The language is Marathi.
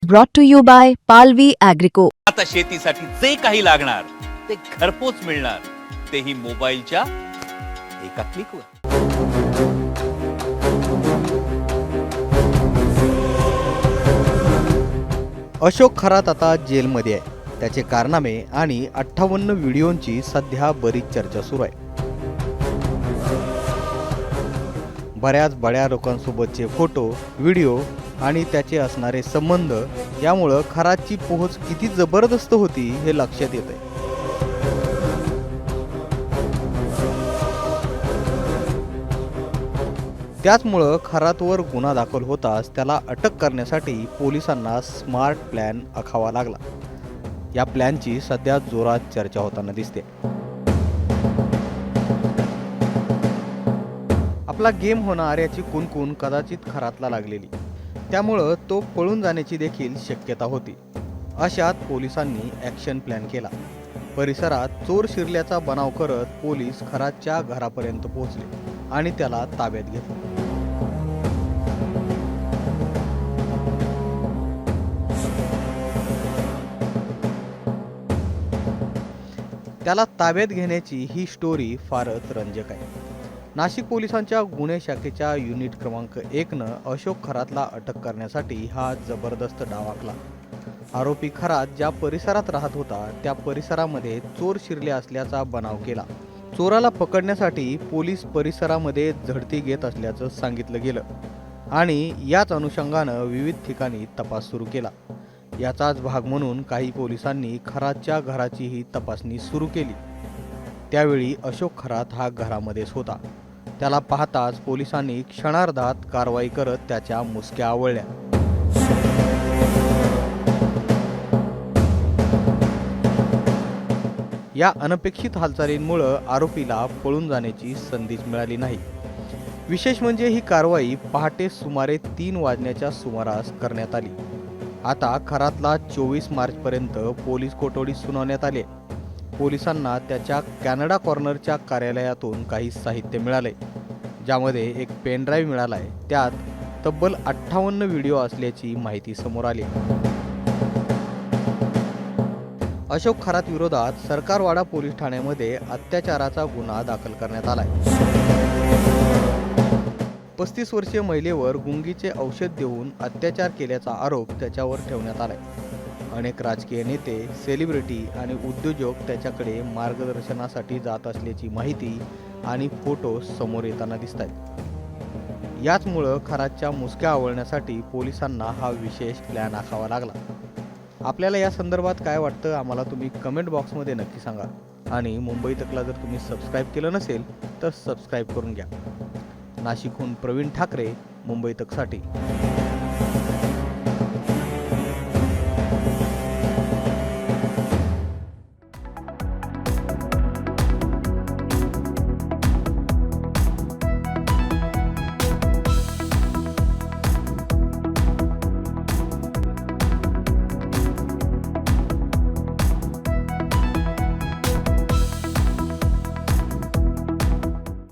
brought to you by Palvi Agrico. आता शेतीसाठी जे काही लागणार ते घरपोच मिळणार, तेही मोबाईलच्या एका क्लिकवर. अशोक खरात आता जेलमध्ये आहे. त्याचे कारनामे आणि 58 व्हिडिओंची सध्या बरीच चर्चा सुरू आहे. बऱ्याच बड्या लोकांसोबतचे फोटो, व्हिडिओ आणि त्याचे असणारे संबंध यामुळं खरातची पोहोच किती जबरदस्त होती हे लक्षात येत आहे. त्याचमुळं खरातवर गुन्हा दाखल होताच त्याला अटक करण्यासाठी पोलिसांना स्मार्ट प्लॅन आखावा लागला. या प्लॅनची सध्या जोरात चर्चा होताना दिसते. आपला गेम होणार याची कुणकुण कदाचित खरातला लागलेली, त्यामुळं तो पळून जाण्याची देखील शक्यता होती. अशात पोलिसांनी ॲक्शन प्लॅन केला. परिसरात चोर शिरल्याचा बनाव करत पोलीस खरातच्या घरापर्यंत पोहोचले आणि त्याला ताब्यात घेतले. त्याला ताब्यात घेण्याची ही स्टोरी फारच रंजक आहे. नाशिक पोलिसांच्या गुन्हे शाखेच्या युनिट क्रमांक 1 अशोक खरातला अटक करण्यासाठी हा जबरदस्त डाव आखला. आरोपी खरात ज्या परिसरात राहत होता त्या परिसरामध्ये चोर शिरले असल्याचा बनाव केला. चोराला पकडण्यासाठी पोलीस परिसरामध्ये झडती घेत असल्याचं सांगितलं गेलं आणि याच अनुषंगानं विविध ठिकाणी तपास सुरू केला. याचाच भाग म्हणून काही पोलिसांनी खरातच्या घराचीही तपासणी सुरू केली. त्यावेळी अशोक खरात हा घरामध्येच होता. त्याला पाहताच पोलिसांनी क्षणार्धात कारवाई करत त्याच्या मुसक्या आवळल्या. या अनपेक्षित हालचालींमुळे आरोपीला पळून जाण्याची संधीच मिळाली नाही. विशेष म्हणजे ही कारवाई पहाटे सुमारे 3 वाजण्याच्या सुमारास करण्यात आली. आता खरातला 24 मार्चपर्यंत पोलीस कोठडी सुनावण्यात आली. पोलिसांना त्याच्या कॅनडा कॉर्नरच्या कार्यालयातून काही साहित्य मिळाले, ज्यामध्ये एक पेन ड्राईव्ह मिळाला आहे. त्यात तब्बल 58 व्हिडिओ असल्याची माहिती समोर आली. अशोक खरात विरोधात सरकारवाडा पोलीस ठाण्यामध्ये अत्याचाराचा गुन्हा दाखल करण्यात आलाय. 35 वर्षीय महिलेवर गुंगीचे औषध देऊन अत्याचार केल्याचा आरोप त्याच्यावर ठेवण्यात आलाय. अनेक राजकीय नेते, सेलिब्रिटी आणि उद्योजक त्याच्याकडे मार्गदर्शनासाठी जात असल्याची माहिती आणि फोटो समोर येताना दिसत आहेत. याचमुळं खरातच्या मुसक्या आवळण्यासाठी पोलिसांना हा विशेष प्लॅन आखावा लागला. आपल्याला या संदर्भात काय वाटतं आम्हाला तुम्ही कमेंट बॉक्समध्ये नक्की सांगा आणि मुंबई तकला जर तुम्ही सबस्क्राईब केलं नसेल तर सबस्क्राईब करून घ्या. नाशिकहून प्रवीण ठाकरे, मुंबई तकसाठी.